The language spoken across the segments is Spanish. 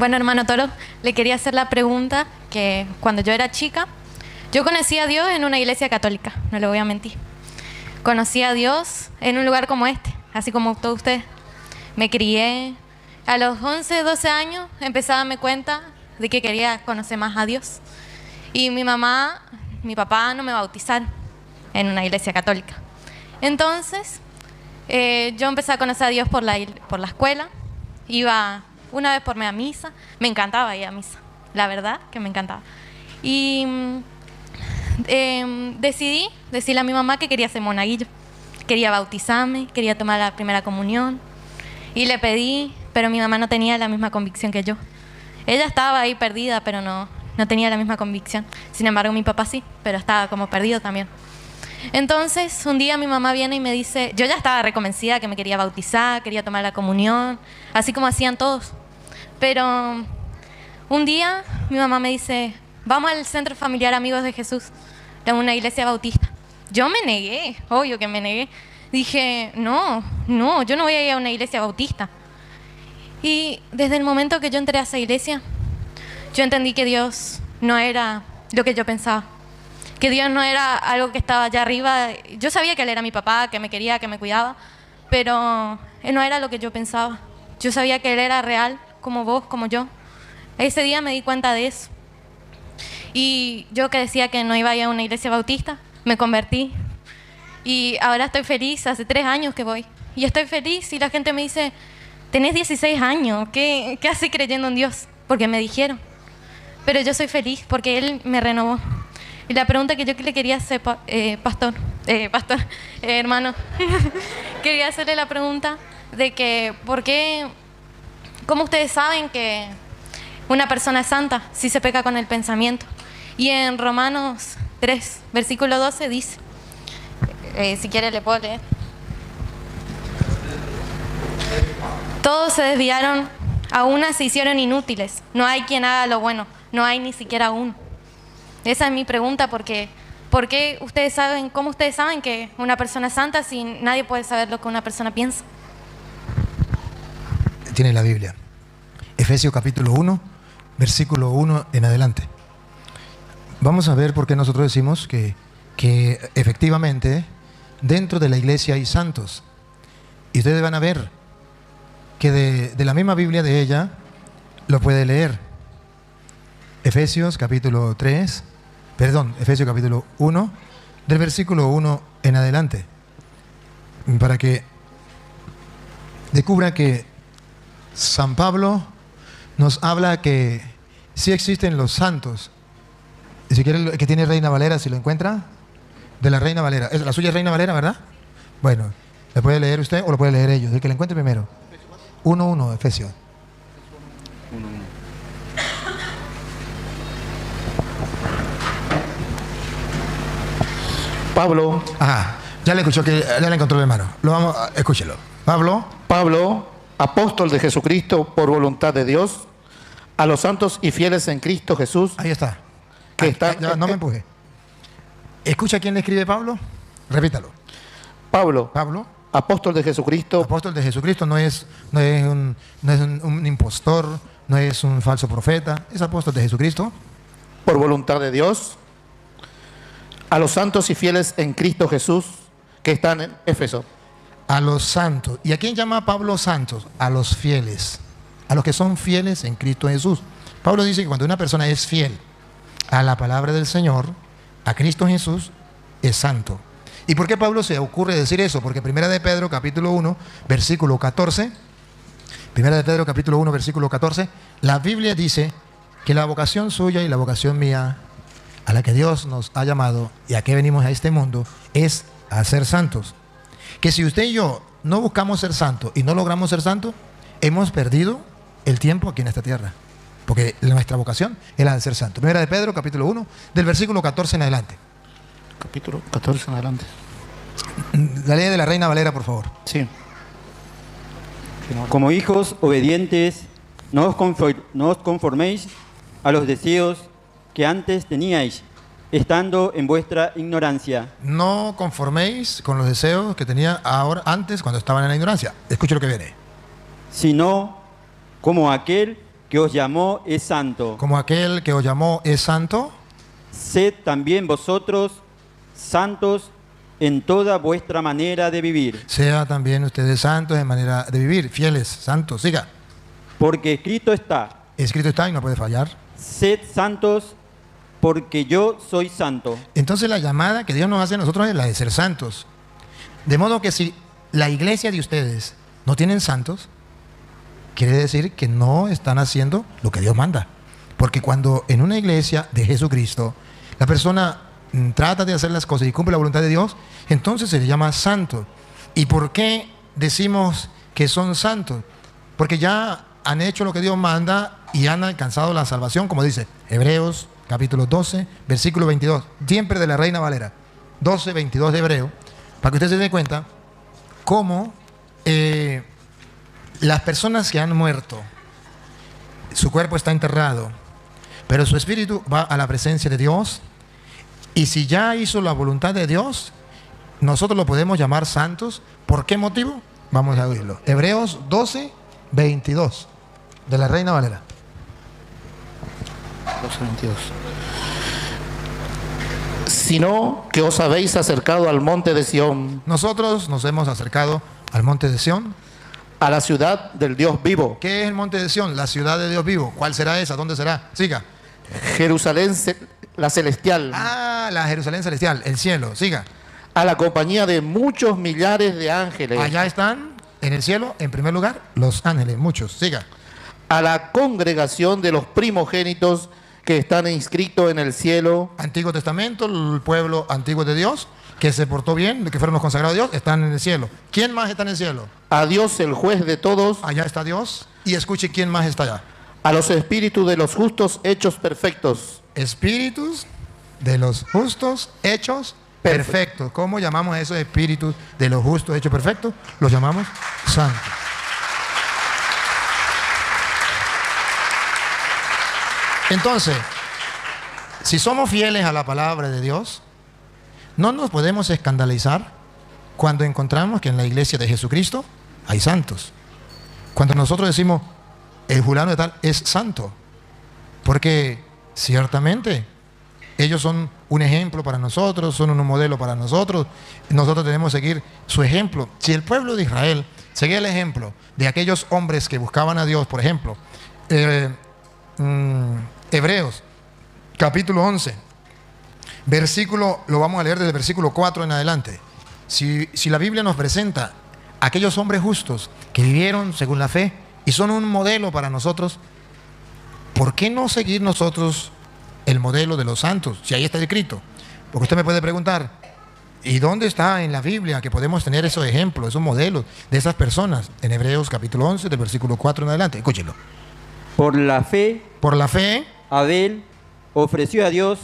Bueno, hermano Toro, le quería hacer la pregunta que cuando yo era chica, yo conocí a Dios en una iglesia católica, no le voy a mentir. Conocí a Dios en un lugar como este, así como todos ustedes. Me crié. A los 11, 12 años empecé a darme cuenta de que quería conocer más a Dios. Y mi papá no me bautizaron en una iglesia católica. Entonces, yo empecé a conocer a Dios por la escuela. Iba una vez por mes a misa. Me encantaba ir a misa, la verdad que me encantaba. Y decidí decirle a mi mamá que quería ser monaguillo. Quería bautizarme, quería tomar la primera comunión. Y le pedí, pero mi mamá no tenía la misma convicción que yo. Ella estaba ahí perdida, pero no tenía la misma convicción. Sin embargo, mi papá sí, pero estaba como perdido también. Entonces, un día mi mamá viene y me dice, yo ya estaba reconvencida que me quería bautizar, quería tomar la comunión, así como hacían todos. Pero un día mi mamá me dice, vamos al Centro Familiar Amigos de Jesús, de una iglesia bautista. Yo me negué, obvio que me negué. Dije, no, yo no voy a ir a una iglesia bautista. Y desde el momento que yo entré a esa iglesia, yo entendí que Dios no era lo que yo pensaba. Que Dios no era algo que estaba allá arriba. Yo sabía que Él era mi papá, que me quería, que me cuidaba, pero Él no era lo que yo pensaba. Yo sabía que Él era real, como vos, como yo. Ese día me di cuenta de eso. Y yo que decía que no iba a ir a una iglesia bautista, me convertí. Y ahora estoy feliz, hace 3 años que voy. Y estoy feliz y la gente me dice, tenés 16 años, ¿qué haces creyendo en Dios? Porque me dijeron. Pero yo soy feliz porque Él me renovó. Y la pregunta que yo le quería hacer, hermano, quería hacerle la pregunta de que, ¿por qué, cómo ustedes saben que una persona es santa si se peca con el pensamiento? Y en Romanos 3, versículo 12 dice, si quiere le puedo leer. Todos se desviaron, a una se hicieron inútiles. No hay quien haga lo bueno, no hay ni siquiera uno. Esa es mi pregunta, porque ¿por qué ustedes saben, cómo ustedes saben que una persona es santa si nadie puede saber lo que una persona piensa? Tiene la Biblia. Efesios capítulo 1, versículo 1 en adelante. Vamos a ver por qué nosotros decimos que efectivamente dentro de la iglesia hay santos. Y ustedes van a ver que de la misma Biblia de ella lo puede leer. Efesios capítulo 1, del versículo 1 en adelante. Para que descubra que San Pablo nos habla que sí existen los santos. Y si quiere, el que tiene Reina Valera, si lo encuentra, de la Reina Valera. La suya es Reina Valera, ¿verdad? Bueno, ¿le puede leer usted o lo puede leer ellos? El que le encuentre primero. 1:1, Efesios. 1:1. Pablo. Ajá, ya le escuchó, ya le encontró el hermano. Escúchelo. Pablo, apóstol de Jesucristo por voluntad de Dios, a los santos y fieles en Cristo Jesús. Ahí está. Ya, no me empuje. ¿Escucha quién le escribe Pablo? Repítalo. Pablo, apóstol de Jesucristo. Apóstol de Jesucristo no es un impostor, no es un falso profeta, es apóstol de Jesucristo. Por voluntad de Dios, a los santos y fieles en Cristo Jesús que están en Éfeso. A los santos. ¿Y a quién llama Pablo santos? A los fieles, a los que son fieles en Cristo Jesús. Pablo dice que cuando una persona es fiel a la palabra del Señor, a Cristo Jesús, es santo. ¿Y por qué Pablo se ocurre decir eso? Porque Primera de Pedro capítulo 1, versículo 14, Primera de Pedro capítulo 1, versículo 14, la Biblia dice que la vocación suya y la vocación mía, a la que Dios nos ha llamado y a que venimos a este mundo, es a ser santos. Que si usted y yo no buscamos ser santos y no logramos ser santos, hemos perdido el tiempo aquí en esta tierra. Porque nuestra vocación es la de ser santo. Primera de Pedro, capítulo 1, del versículo 14 en adelante. Capítulo 14 en adelante. La ley de la Reina Valera, por favor. Sí. Como hijos obedientes, no os conforméis a los deseos que antes teníais, estando en vuestra ignorancia. No conforméis con los deseos que tenía antes, cuando estaban en la ignorancia. Escuche lo que viene. Sino como aquel que os llamó es santo. Como aquel que os llamó es santo, Sed también vosotros santos en toda vuestra manera de vivir. sea también ustedes santos en manera de vivir, fieles, santos. Siga. Porque escrito está, Escrito está y no puede fallar. sed santos porque yo soy santo. Entonces la llamada que Dios nos hace a nosotros es la de ser santos. De modo que si la iglesia de ustedes no tienen santos, quiere decir que no están haciendo lo que Dios manda. Porque cuando en una iglesia de Jesucristo la persona trata de hacer las cosas y cumple la voluntad de Dios, entonces se le llama santo. ¿Y por qué decimos que son santos? Porque ya han hecho lo que Dios manda y han alcanzado la salvación, como dice Hebreos capítulo 12, versículo 22, siempre de la Reina Valera, 12, 22 de Hebreo, para que usted se dé cuenta cómo las personas que han muerto, su cuerpo está enterrado, pero su espíritu va a la presencia de Dios, y si ya hizo la voluntad de Dios, nosotros lo podemos llamar santos. ¿Por qué motivo? Vamos a oírlo. Hebreos 12, 22, de la Reina Valera. 2:22. Sino que os habéis acercado al monte de Sión, Nosotros nos hemos acercado al monte de Sión. a la ciudad del Dios vivo, ¿Qué es el monte de Sión? La ciudad de Dios vivo. ¿Cuál será esa? ¿Dónde será? Siga. Jerusalén la celestial, La Jerusalén celestial, el cielo. Siga. a la compañía de muchos millares de ángeles, Allá están, en el cielo, en primer lugar, los ángeles, muchos. Siga. a la congregación de los primogénitos que están inscritos en el cielo, Antiguo Testamento, el pueblo antiguo de Dios, que se portó bien, que fueron los consagrados de Dios, están en el cielo. ¿Quién más está en el cielo? a Dios el juez de todos, Allá está Dios. Y escuche quién más está allá. a los espíritus de los justos hechos perfectos, Espíritus de los justos hechos perfectos. ¿Cómo llamamos a esos espíritus de los justos hechos perfectos? Los llamamos santos. Entonces, si somos fieles a la palabra de Dios, no nos podemos escandalizar cuando encontramos que en la iglesia de Jesucristo hay santos. Cuando nosotros decimos, el fulano de tal es santo, porque ciertamente ellos son un ejemplo para nosotros, son un modelo para nosotros, nosotros tenemos que seguir su ejemplo. Si el pueblo de Israel seguía el ejemplo de aquellos hombres que buscaban a Dios, por ejemplo, Hebreos capítulo 11, versículo, lo vamos a leer desde el versículo 4 en adelante. Si la Biblia nos presenta a aquellos hombres justos que vivieron según la fe y son un modelo para nosotros, ¿por qué no seguir nosotros el modelo de los santos? Si ahí está escrito. Porque usted me puede preguntar, ¿y dónde está en la Biblia que podemos tener esos ejemplos, esos modelos de esas personas? En Hebreos capítulo 11, del versículo 4 en adelante. Escúchelo. Por la fe, Por la fe, Abel ofreció a Dios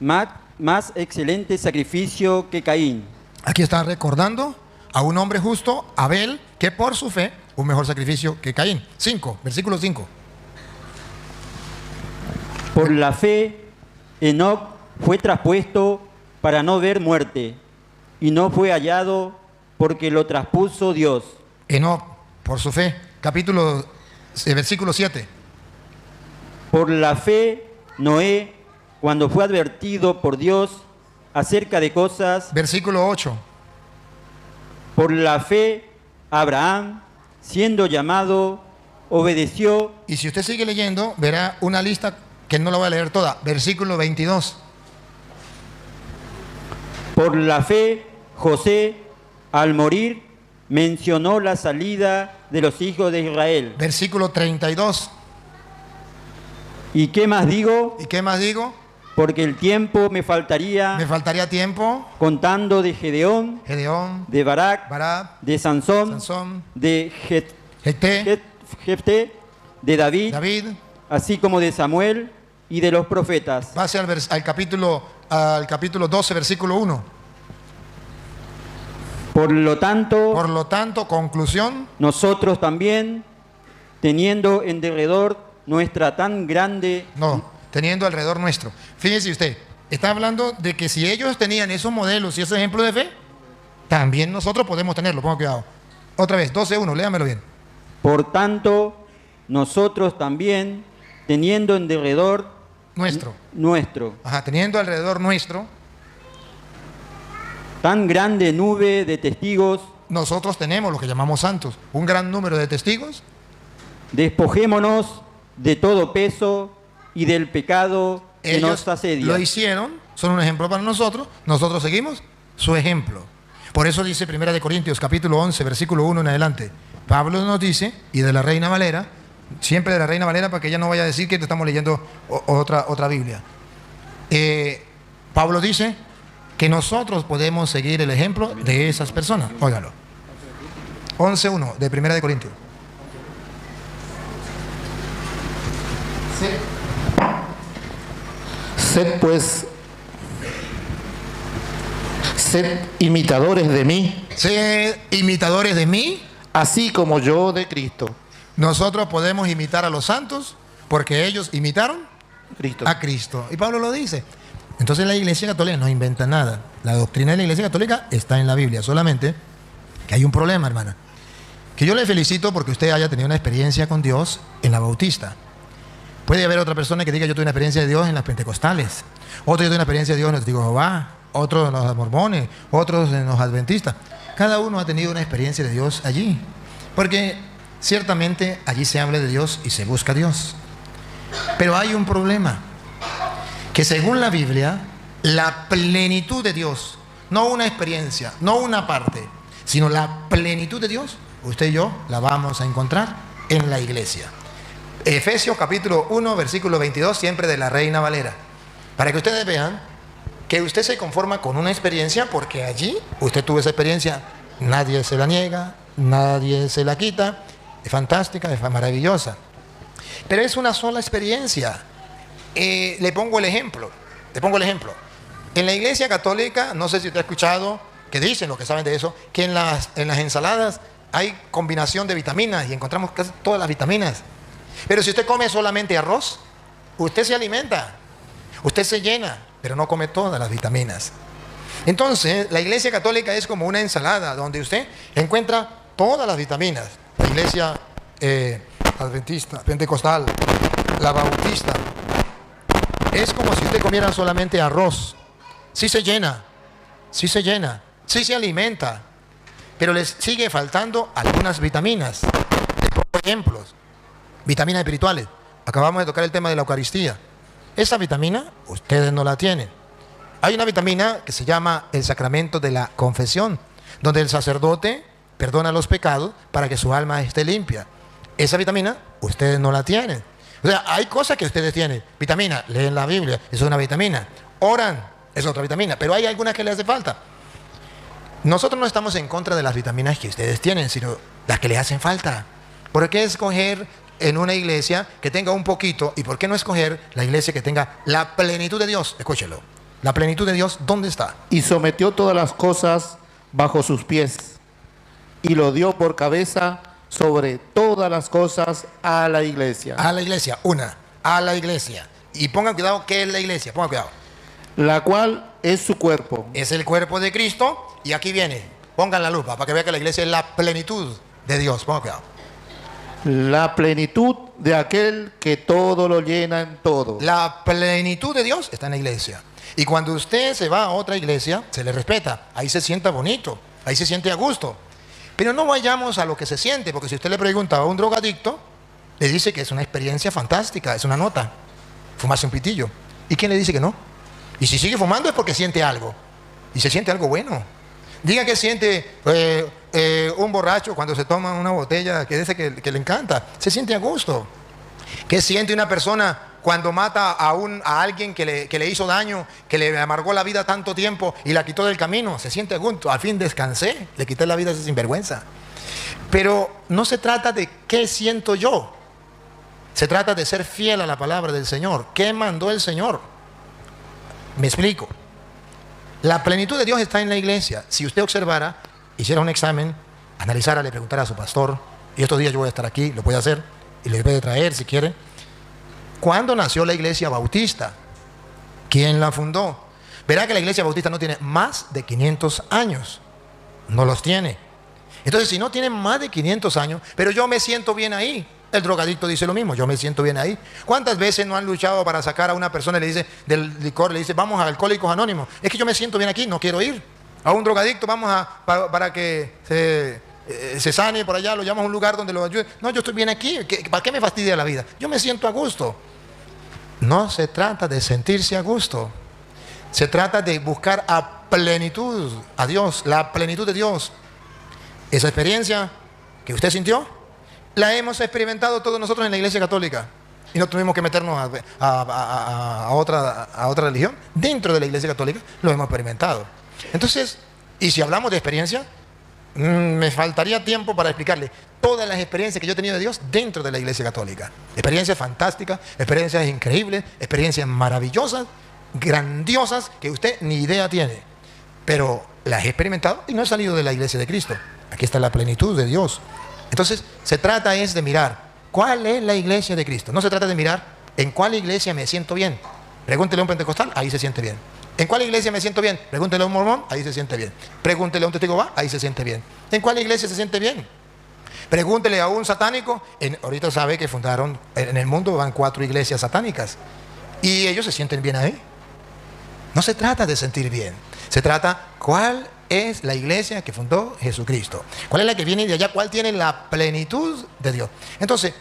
más excelente sacrificio que Caín. aquí está recordando a un hombre justo, Abel, que por su fe, un mejor sacrificio que Caín. 5, versículo 5. Por la fe, Enoc fue traspuesto para no ver muerte, y no fue hallado porque lo traspuso Dios. Enoc, por su fe, versículo 7. Por la fe, Noé, cuando fue advertido por Dios acerca de cosas, Versículo 8. por la fe, Abraham, siendo llamado, obedeció. Y si usted sigue leyendo, verá una lista que no la voy a leer toda. Versículo 22. Por la fe, José, al morir, mencionó la salida de los hijos de Israel. Versículo 32. ¿Y qué más digo? ¿Y qué más digo? Porque el tiempo me Me faltaría faltaría tiempo. contando de Gedeón, Gedeón, de Barak, Barab, de Sansón, Sansón, de Jefté, Jefté, de David, David. así como de Samuel y de los profetas. Pase al capítulo 12, versículo 1. Por lo tanto, Por lo tanto, conclusión, nosotros también, teniendo en derredor nuestra tan grande... no, teniendo alrededor nuestro. Fíjese usted, está hablando de que si ellos tenían esos modelos y esos ejemplos de fe, también nosotros podemos tenerlo. Ponga cuidado. Otra vez, 12.1, léamelo bien. Por tanto, nosotros también, teniendo en derredor nuestro Teniendo alrededor nuestro, tan grande nube de testigos, nosotros tenemos lo que llamamos santos, un gran número de testigos. despojémonos de todo peso y del pecado que Ellos nos asedia. lo hicieron, son un ejemplo para nosotros seguimos su ejemplo. Por eso dice 1 Corintios capítulo 11, versículo 1 en adelante. Pablo nos dice, y de la Reina Valera, siempre de la Reina Valera para que ella no vaya a decir que estamos leyendo otra Biblia. Pablo dice que nosotros podemos seguir el ejemplo de esas personas. Óigalo. 11.1 de 1 Corintios. Sed imitadores de mí, Sed imitadores de mí. así como yo de Cristo. Nosotros podemos imitar a los santos porque ellos imitaron a Cristo. Y Pablo lo dice. Entonces la Iglesia Católica no inventa nada. La doctrina de la Iglesia Católica está en la Biblia. Solamente que hay un problema, hermana. Que yo le felicito porque usted haya tenido una experiencia con Dios en la Bautista. Puede haber otra persona que diga yo tuve una experiencia de Dios en las Pentecostales. Otro yo tuve una experiencia de Dios en los Testigos de Jehová. Otros en los Mormones. Otros en los Adventistas. Cada uno ha tenido una experiencia de Dios allí. Porque ciertamente allí se habla de Dios y se busca a Dios. Pero hay un problema. Que según la Biblia, la plenitud de Dios, no una experiencia, no una parte, sino la plenitud de Dios, usted y yo la vamos a encontrar en la iglesia. Efesios capítulo 1, versículo 22, siempre de la Reina Valera. Para que ustedes vean que usted se conforma con una experiencia porque allí usted tuvo esa experiencia, nadie se la niega, nadie se la quita, es fantástica, es maravillosa. Pero es una sola experiencia. Le pongo el ejemplo. En la Iglesia Católica, no sé si usted ha escuchado, que dicen los que saben de eso, que en las ensaladas hay combinación de vitaminas y encontramos casi todas las vitaminas. Pero si usted come solamente arroz, usted se alimenta, usted se llena, pero no come todas las vitaminas. Entonces, la Iglesia Católica es como una ensalada donde usted encuentra todas las vitaminas. La Iglesia Adventista, Pentecostal, la Bautista. Es como si usted comiera solamente arroz. Sí se llena, sí se alimenta, pero les sigue faltando algunas vitaminas. Les pongo ejemplos. Vitaminas espirituales. Acabamos de tocar el tema de la Eucaristía. Esa vitamina ustedes no la tienen. Hay una vitamina que se llama el sacramento de la confesión, donde el sacerdote perdona los pecados para que su alma esté limpia. Esa vitamina ustedes no la tienen. O sea, hay cosas que ustedes tienen. Vitamina, leen la Biblia, eso es una vitamina. Oran, es otra vitamina. Pero hay algunas que les hace falta. Nosotros no estamos en contra de las vitaminas que ustedes tienen, sino las que les hacen falta. ¿Por qué escoger en una iglesia que tenga un poquito? ¿Y por qué no escoger la iglesia que tenga la plenitud de Dios? Escúchelo. La plenitud de Dios, ¿dónde está? Y sometió todas las cosas bajo sus pies, y lo dio por cabeza sobre todas las cosas a la iglesia. A la iglesia, a la iglesia. Y pongan cuidado, ¿qué es la iglesia? Pongan cuidado. La cual es su cuerpo. Es el cuerpo de Cristo. Y aquí viene, pongan la lupa para que vean que la iglesia es la plenitud de Dios. Pongan cuidado. La plenitud de aquel que todo lo llena en todo. La plenitud de Dios está en la iglesia. Y cuando usted se va a otra iglesia, se le respeta. Ahí se sienta bonito, ahí se siente a gusto. Pero no vayamos a lo que se siente, porque si usted le pregunta a un drogadicto, le dice que es una experiencia fantástica, es una nota, fumarse un pitillo. ¿Y quién le dice que no? Y si sigue fumando es porque siente algo, y se siente algo bueno. Diga que siente un borracho cuando se toma una botella que dice que le encanta, se siente a gusto. ¿Qué siente una persona cuando mata a alguien que le hizo daño, que le amargó la vida tanto tiempo y la quitó del camino? Se siente a gusto, al fin descansé, le quité la vida a ese sinvergüenza. Pero no se trata de qué siento yo, se trata de ser fiel a la palabra del Señor. ¿Qué mandó el Señor? Me explico. La plenitud de Dios está en la iglesia. Si usted observara, hiciera un examen, analizara, le preguntara a su pastor, y estos días yo voy a estar aquí, lo puede hacer, y le puede traer si quiere. ¿Cuándo nació la iglesia bautista? ¿Quién la fundó? Verá que la iglesia bautista no tiene más de 500 años. No los tiene. Entonces, si no tienen más de 500 años, pero yo me siento bien ahí, El drogadicto dice lo mismo, yo me siento bien ahí. ¿Cuántas veces no han luchado para sacar a una persona y le dice del licor, le dice, vamos a Alcohólicos Anónimos? Es que yo me siento bien aquí, no quiero ir. A un drogadicto, vamos para que se sane por allá, lo llamas a un lugar donde lo ayude. No, yo estoy bien aquí, ¿para qué me fastidia la vida? Yo me siento a gusto. No se trata de sentirse a gusto. Se trata de buscar a plenitud, a Dios, la plenitud de Dios. Esa experiencia que usted sintió, la hemos experimentado todos nosotros en la Iglesia Católica. Y no tuvimos que meternos a otra religión. Dentro de la Iglesia Católica lo hemos experimentado. Entonces, y si hablamos de experiencia, me faltaría tiempo para explicarle todas las experiencias que yo he tenido de Dios dentro de la Iglesia Católica. Experiencias fantásticas, experiencias increíbles, experiencias maravillosas, grandiosas, que usted ni idea tiene. Pero las he experimentado y no he salido de la Iglesia de Cristo. Aquí está la plenitud de Dios. Entonces, se trata es de mirar cuál es la Iglesia de Cristo. No se trata de mirar en cuál iglesia me siento bien. Pregúntele a un pentecostal, ahí se siente bien. ¿En cuál iglesia me siento bien? Pregúntele a un mormón, ahí se siente bien. Pregúntele a un testigo de Jehová, ahí se siente bien. ¿En cuál iglesia se siente bien? Pregúntele a un satánico. Ahorita sabe que fundaron, en el mundo van 4 iglesias satánicas. Y ellos se sienten bien ahí. No se trata de sentir bien. Se trata cuál es la iglesia que fundó Jesucristo. ¿Cuál es la que viene de allá? ¿Cuál tiene la plenitud de Dios? Entonces,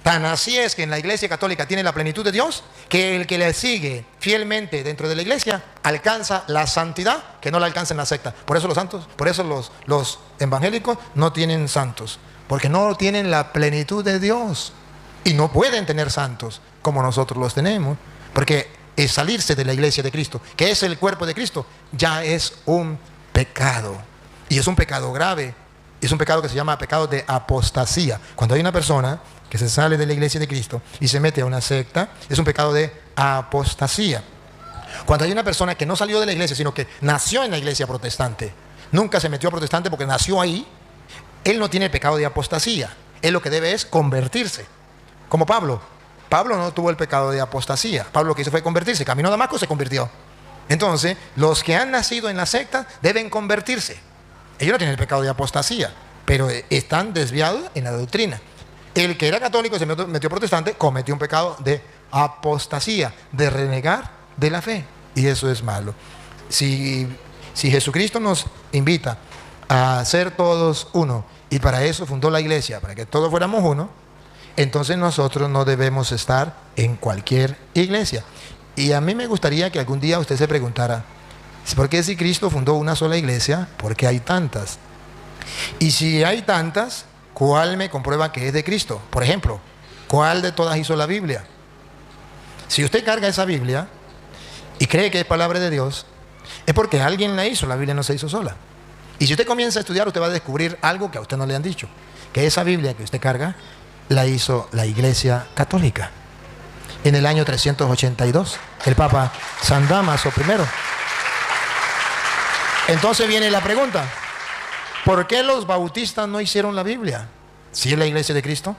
tan así es que en la Iglesia Católica tiene la plenitud de Dios, que el que le sigue fielmente dentro de la iglesia alcanza la santidad que no la alcanza en la secta. Por eso los santos, por eso los evangélicos no tienen santos, porque no tienen la plenitud de Dios y no pueden tener santos como nosotros los tenemos, porque es salirse de la iglesia de Cristo, que es el cuerpo de Cristo, ya es un pecado, y es un pecado grave. Es un pecado que se llama pecado de apostasía. Cuando hay una persona que se sale de la iglesia de Cristo y se mete a una secta, es un pecado de apostasía. Cuando hay una persona que no salió de la iglesia, sino que nació en la iglesia protestante, nunca se metió a protestante porque nació ahí, él no tiene el pecado de apostasía. Él lo que debe es convertirse. Como Pablo. Pablo no tuvo el pecado de apostasía. Pablo lo que hizo fue convertirse. Caminó a Damasco, se convirtió. Entonces, los que han nacido en la secta deben convertirse. Ellos no tienen el pecado de apostasía, pero están desviados en la doctrina. El que era católico y se metió protestante cometió un pecado de apostasía, de renegar de la fe. Y eso es malo. Si Jesucristo nos invita a ser todos uno, y para eso fundó la iglesia, para que todos fuéramos uno, entonces nosotros no debemos estar en cualquier iglesia. Y a mí me gustaría que algún día usted se preguntara, ¿por qué si Cristo fundó una sola iglesia? ¿Por qué hay tantas? Y si hay tantas, ¿cuál me comprueba que es de Cristo? Por ejemplo, ¿cuál de todas hizo la Biblia? Si usted carga esa Biblia y cree que es palabra de Dios, es porque alguien la hizo. La Biblia no se hizo sola. Y si usted comienza a estudiar, usted va a descubrir algo que a usted no le han dicho, que esa Biblia que usted carga la hizo la Iglesia Católica en el año 382, el Papa San Damaso I. Entonces viene la pregunta, ¿por qué los bautistas no hicieron la Biblia? ¿Si es la iglesia de Cristo?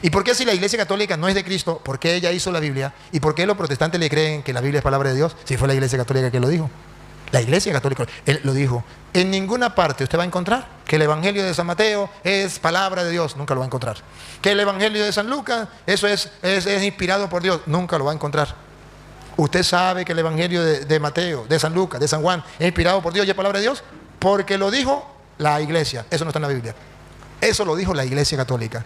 ¿Y por qué si la iglesia católica no es de Cristo, por qué ella hizo la Biblia? ¿Y por qué los protestantes le creen que la Biblia es palabra de Dios si fue la iglesia católica que lo dijo? La iglesia católica, él lo dijo. En ninguna parte usted va a encontrar que el evangelio de San Mateo es palabra de Dios, nunca lo va a encontrar. Que el evangelio de San Lucas, eso es inspirado por Dios, nunca lo va a encontrar. Usted sabe que el evangelio de Mateo, de San Lucas, de San Juan, es inspirado por Dios y es palabra de Dios, porque lo dijo la iglesia. Eso no está en la Biblia. Eso lo dijo la iglesia católica.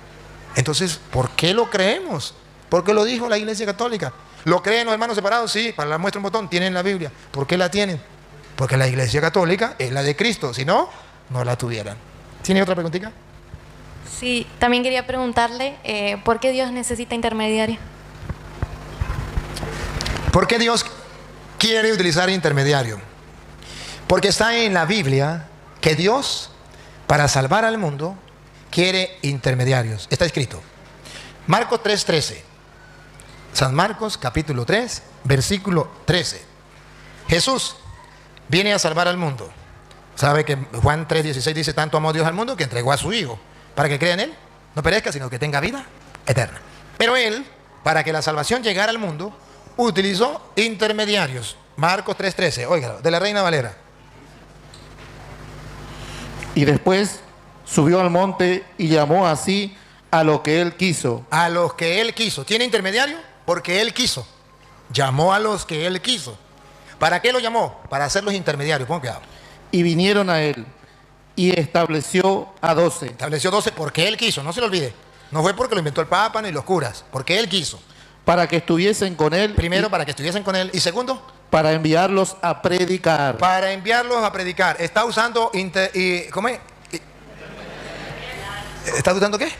Entonces, ¿por qué lo creemos? Porque lo dijo la iglesia católica. ¿Lo creen los hermanos separados? Sí, para la muestra un botón, tienen la Biblia. ¿Por qué la tienen? Porque la iglesia católica es la de Cristo. Si no, no la tuvieran. ¿Tiene otra preguntita? Sí, también quería preguntarle, ¿por qué Dios necesita intermediario? ¿Por qué Dios quiere utilizar intermediario? Porque está en la Biblia que Dios, para salvar al mundo, quiere intermediarios. Está escrito. Marcos 3:13. San Marcos capítulo 3, versículo 13. Jesús viene a salvar al mundo. ¿Sabe que Juan 3:16 dice, tanto amó Dios al mundo que entregó a su Hijo, para que crea en Él, no perezca, sino que tenga vida eterna? Pero Él, para que la salvación llegara al mundo, utilizó intermediarios. Marcos 3:13, óigalo, de la Reina Valera. Y después subió al monte y llamó así a lo que él quiso. A los que él quiso. ¿Tiene intermediario? Porque él quiso. Llamó a los que él quiso. ¿Para qué lo llamó? Para hacer los intermediarios. Pon cuidado. Y vinieron a él, y estableció a 12. Estableció 12 porque él quiso, no se lo olvide. No fue porque lo inventó el Papa ni los curas, porque él quiso. Para que estuviesen con él. Primero, para que estuviesen con él. Y segundo, para enviarlos a predicar. para enviarlos a predicar. ¿Está usando ¿cómo es? ¿Está usando qué?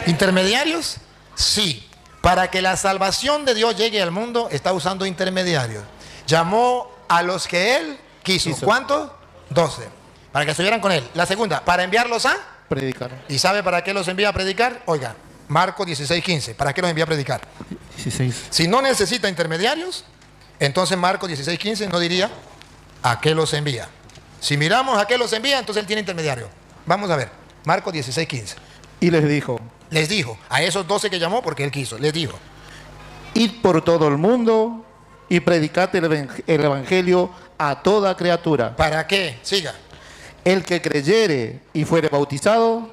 ¿Intermediarios? Sí. Para que la salvación de Dios llegue al mundo, está usando intermediarios. Llamó a los que él quiso. ¿Cuántos? 12. Para que estuvieran con él. La segunda, para enviarlos a Predicar. ¿Y sabe para qué los envía a predicar? Oiga, Marcos 16:15. ¿Para qué los envía a predicar? 16. Si no necesita intermediarios, entonces Marcos 16:15 no diría a qué los envía. Si miramos a qué los envía, entonces él tiene intermediario. Vamos a ver, Marcos 16:15. Y les dijo, Les dijo, a esos 12 que llamó porque él quiso, les dijo, id por todo el mundo y predicad el evangelio a toda criatura. ¿para qué? Siga. El que creyere y fuere bautizado,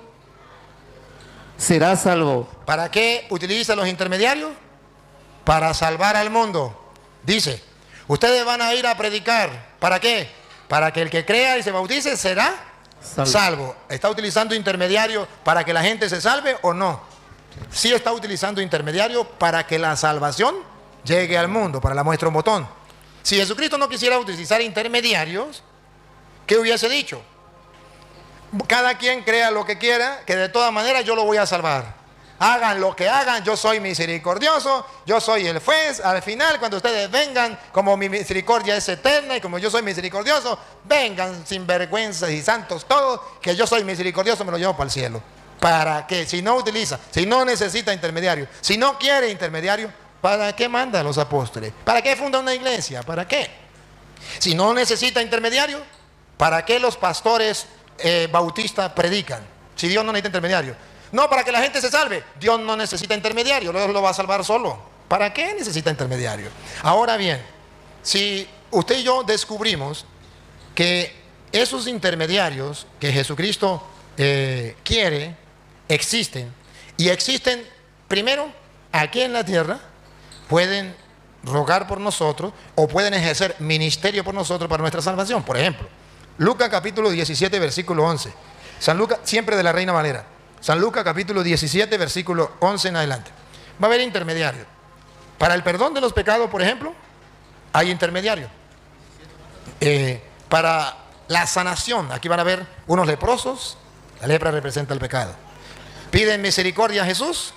será salvo. ¿Para qué utiliza los intermediarios? Para salvar al mundo. Dice, ustedes van a ir a predicar. ¿Para qué? Para que el que crea y se bautice será salvo. ¿Está utilizando intermediario para que la gente se salve o no? Sí está utilizando intermediario para que la salvación llegue al mundo. Para la muestra un botón. Si Jesucristo no quisiera utilizar intermediarios, ¿qué hubiese dicho? Cada quien crea lo que quiera, que de todas maneras yo lo voy a salvar. Hagan lo que hagan, yo soy misericordioso, yo soy el juez. Al final, cuando ustedes vengan, como mi misericordia es eterna y como yo soy misericordioso, vengan sin vergüenzas y santos todos, que yo soy misericordioso, me lo llevo para el cielo. ¿Para qué? Si no utiliza, si no necesita intermediario, si no quiere intermediario, ¿para qué manda a los apóstoles? ¿Para qué funda una iglesia? ¿Para qué? Si no necesita intermediario, ¿para qué los pastores bautistas predican? Si Dios no necesita intermediario. No, para que la gente se salve. Dios no necesita intermediario, Dios lo va a salvar solo. ¿Para qué necesita intermediario? Ahora bien, si usted y yo descubrimos que esos intermediarios que Jesucristo quiere, existen, y existen primero aquí en la tierra, pueden rogar por nosotros o pueden ejercer ministerio por nosotros para nuestra salvación. Por ejemplo, Lucas capítulo 17, versículo 11. San Lucas, siempre de la Reina Valera. San Lucas capítulo 17, versículo 11 en adelante. Va a haber intermediarios. Para el perdón de los pecados, por ejemplo, hay intermediarios. Para la sanación, aquí van a haber unos leprosos. La lepra representa el pecado. Piden misericordia a Jesús.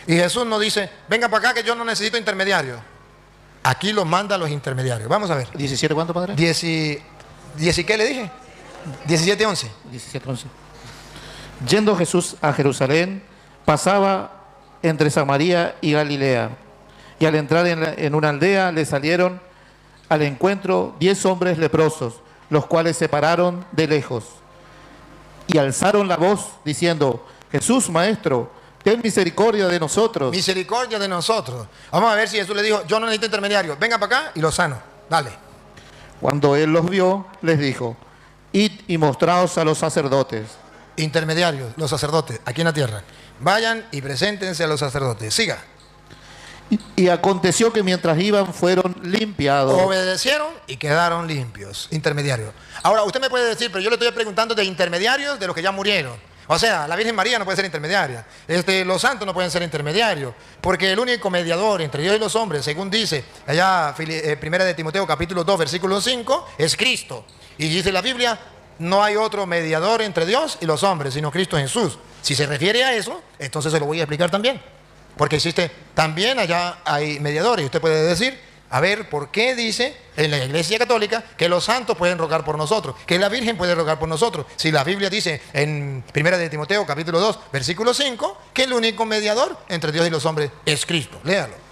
Y Jesús nos dice, venga para acá que yo no necesito intermediarios. Aquí los manda a los intermediarios. Vamos a ver. 17, ¿cuánto, padre? 10 y ¿qué le dije? 17, 11. 17, 11. Yendo Jesús a Jerusalén, pasaba entre Samaria y Galilea. Y al entrar en una aldea, le salieron al encuentro 10 hombres leprosos, los cuales se pararon de lejos. Y alzaron la voz, diciendo, Jesús, Maestro, ten misericordia de nosotros. Misericordia de nosotros. Vamos a ver si Jesús le dijo, yo no necesito intermediario, venga para acá y lo sano. Dale. Cuando él los vio, les dijo, id y mostraos a los sacerdotes. Intermediarios, los sacerdotes, aquí en la tierra. Vayan y preséntense a los sacerdotes. Siga. Y aconteció que mientras iban fueron limpiados. Obedecieron y quedaron limpios. Intermediarios. Ahora, usted me puede decir, pero yo le estoy preguntando de intermediarios de los que ya murieron. O sea, la Virgen María no puede ser intermediaria. Los santos no pueden ser intermediarios. Porque el único mediador entre Dios y los hombres, según dice allá Primera de Timoteo capítulo 2, versículo 5, es Cristo. Y dice la Biblia, no hay otro mediador entre Dios y los hombres, sino Cristo Jesús. Si se refiere a eso, entonces se lo voy a explicar también. Porque existe, también allá hay mediadores. Y usted puede decir, a ver, ¿por qué dice en la Iglesia Católica que los santos pueden rogar por nosotros? Que la Virgen puede rogar por nosotros. Si la Biblia dice en 1 de Timoteo capítulo 2, versículo 5, que el único mediador entre Dios y los hombres es Cristo. Léalo.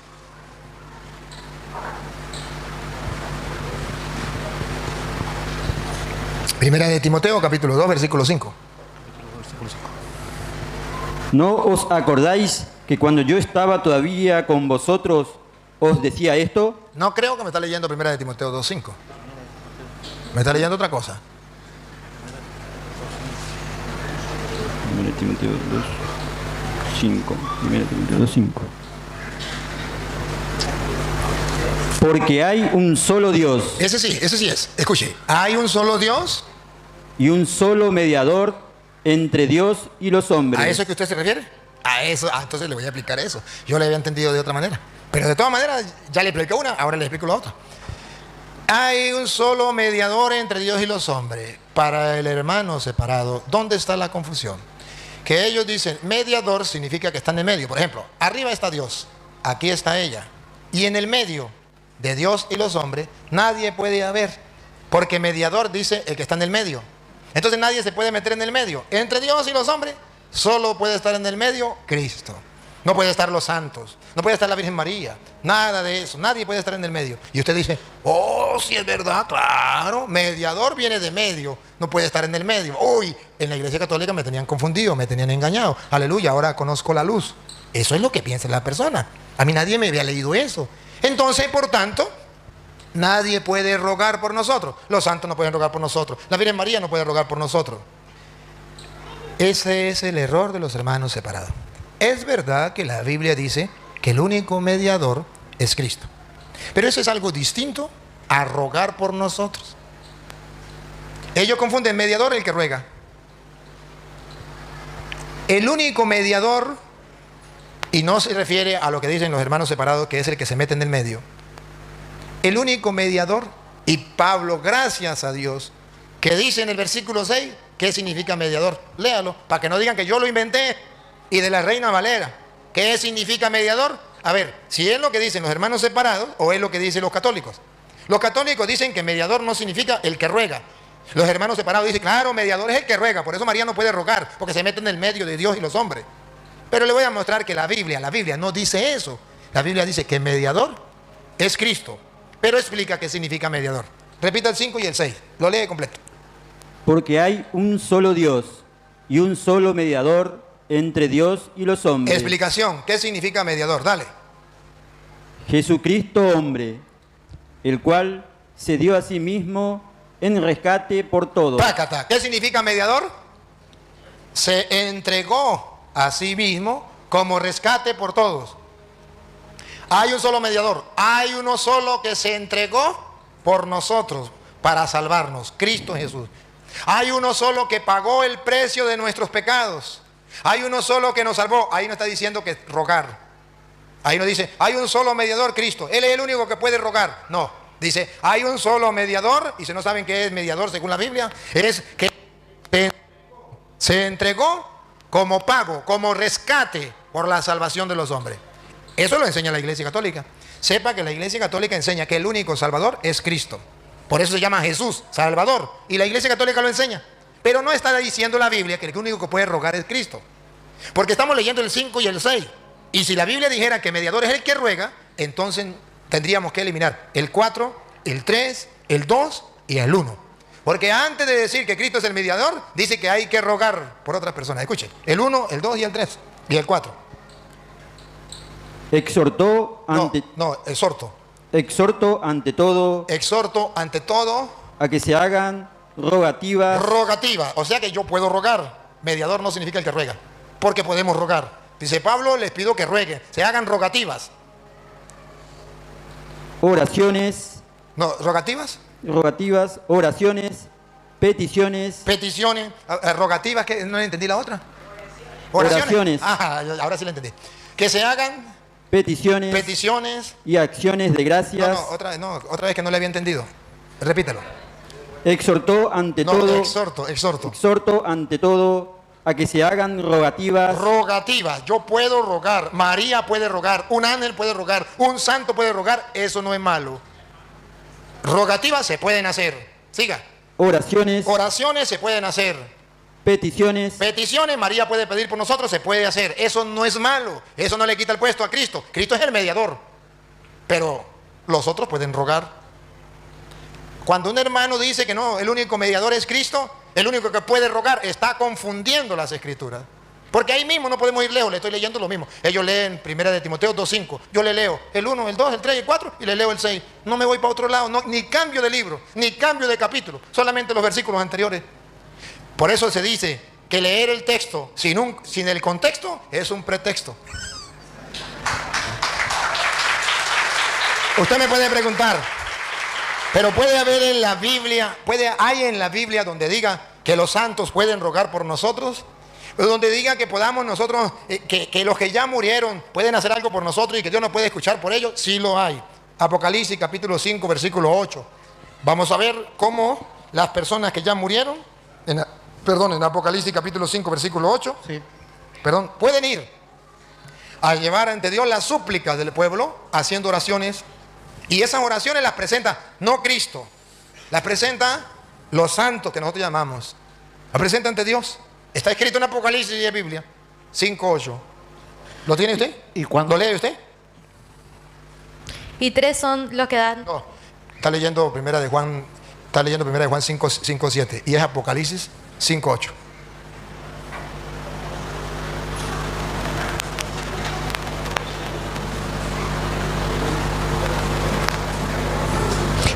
Primera de Timoteo capítulo 2, versículo 5. ¿No os acordáis que cuando yo estaba todavía con vosotros os decía esto? No creo que me está leyendo Primera de Timoteo 2:5. Me está leyendo otra cosa. 1 Timoteo 5. 1 Timoteo 2:5. Porque hay un solo Dios Ese sí es. Escuche, hay un solo Dios. y un solo mediador entre Dios y los hombres. ¿A eso es que usted se refiere? A eso, entonces le voy a explicar eso. Yo le había entendido de otra manera. Pero de todas maneras, ya le expliqué una, ahora le explico la otra. Hay un solo mediador entre Dios y los hombres. Para el hermano separado, ¿dónde está la confusión? Que ellos dicen, mediador significa que está en el medio. Por ejemplo, arriba está Dios, aquí está ella. Y en el medio de Dios y los hombres, nadie puede haber. Porque mediador dice el que está en el medio. Entonces nadie se puede meter en el medio. Entre Dios y los hombres, solo puede estar en el medio Cristo. No puede estar los santos, no puede estar la Virgen María, nada de eso, nadie puede estar en el medio. Y usted dice, oh, sí es verdad, claro, mediador viene de medio, no puede estar en el medio. Uy, en la Iglesia Católica me tenían confundido, me tenían engañado. Aleluya, ahora conozco la luz. Eso es lo que piensa la persona. A mí nadie me había leído eso. Entonces, por tanto, nadie puede rogar por nosotros. Los santos no pueden rogar por nosotros. La Virgen María no puede rogar por nosotros. Ese es el error de los hermanos separados. Es verdad que la Biblia dice que el único mediador es Cristo. Pero eso es algo distinto a rogar por nosotros. Ellos confunden mediador el que ruega. El único mediador, y no se refiere a lo que dicen los hermanos separados, que es el que se mete en el medio. El único mediador, y Pablo, gracias a Dios, que dice en el versículo 6, ¿qué significa mediador? Léalo, para que no digan que yo lo inventé. Y de la Reina Valera, ¿qué significa mediador? A ver, si es lo que dicen los hermanos separados o es lo que dicen los católicos. Los católicos dicen que mediador no significa el que ruega. Los hermanos separados dicen, claro, mediador es el que ruega, por eso María no puede rogar, porque se mete en el medio de Dios y los hombres. Pero le voy a mostrar que la Biblia no dice eso. La Biblia dice que mediador es Cristo, pero explica qué significa mediador. Repita el 5 y el 6, lo lee completo. Porque hay un solo Dios y un solo mediador entre Dios y los hombres. Explicación, ¿qué significa mediador? Dale. Jesucristo hombre, el cual se dio a sí mismo en rescate por todos. Pácata. ¿Qué significa mediador? Se entregó a sí mismo como rescate por todos. Hay un solo mediador, hay uno solo que se entregó por nosotros para salvarnos, Cristo Jesús. Hay uno solo que pagó el precio de nuestros pecados. Hay uno solo que nos salvó. Ahí no está diciendo que rogar. Ahí no dice, hay un solo mediador, Cristo. Él es el único que puede rogar. No, dice, hay un solo mediador. Y si no saben qué es mediador según la Biblia, es que se entregó como pago, como rescate por la salvación de los hombres. Eso lo enseña la Iglesia Católica. Sepa que la Iglesia Católica enseña que el único Salvador es Cristo. Por eso se llama Jesús, Salvador. Y la Iglesia Católica lo enseña. Pero no está diciendo la Biblia que el único que puede rogar es Cristo. Porque estamos leyendo el 5 y el 6. Y si la Biblia dijera que mediador es el que ruega, entonces tendríamos que eliminar el 4, el 3, el 2 y el 1. Porque antes de decir que Cristo es el mediador, dice que hay que rogar por otras personas. Escuchen, el 1, el 2 y el 3 y el 4. Exhortó ante... Exhorto ante todo a que se hagan rogativas. Rogativa, o sea que yo puedo rogar. Mediador no significa el que ruega, porque podemos rogar. Dice Pablo, les pido que rueguen, se hagan rogativas. Oraciones. No, rogativas. Rogativas, oraciones, peticiones. Peticiones, rogativas, que no le entendí la otra. Oraciones. Ahora sí la entendí. Que se hagan peticiones y acciones de gracias. Otra vez que no le había entendido. Repítelo. Exhortó ante todo. Exhorto ante todo a que se hagan rogativas. Rogativas. Yo puedo rogar. María puede rogar. Un ángel puede rogar. Un santo puede rogar. Eso no es malo. Rogativas se pueden hacer. Siga. Oraciones se pueden hacer. Peticiones, María puede pedir por nosotros, se puede hacer. Eso no es malo. Eso no le quita el puesto a Cristo. Cristo es el mediador. Pero los otros pueden rogar. Cuando un hermano dice que no, el único mediador es Cristo, el único que puede rogar, está confundiendo las Escrituras. Porque ahí mismo no podemos ir lejos, le estoy leyendo lo mismo. Ellos leen 1 de Timoteo 2:5. Yo le leo el 1, el 2, el 3 y el 4 y le leo el 6. No me voy para otro lado, ni cambio de libro, ni cambio de capítulo, solamente los versículos anteriores. Por eso se dice que leer el texto sin el contexto es un pretexto. Usted me puede preguntar, pero puede haber en la Biblia, hay en la Biblia donde diga que los santos pueden rogar por nosotros, donde diga que podamos nosotros, que los que ya murieron pueden hacer algo por nosotros y que Dios nos puede escuchar por ellos. Sí lo hay. Apocalipsis capítulo 5 versículo 8. Vamos a ver cómo las personas que ya murieron, en Apocalipsis capítulo 5 versículo 8, Sí. pueden ir a llevar ante Dios las súplicas del pueblo haciendo oraciones, y esas oraciones las presenta no Cristo, las presenta los santos que nosotros llamamos, las presenta ante Dios. Está escrito en Apocalipsis y en Biblia 5:8. ¿Lo tiene usted? ¿Y cuándo? ¿Lo lee usted? Y 3 son los que dan. No, está leyendo primera de Juan 5:7 y es Apocalipsis 5:8.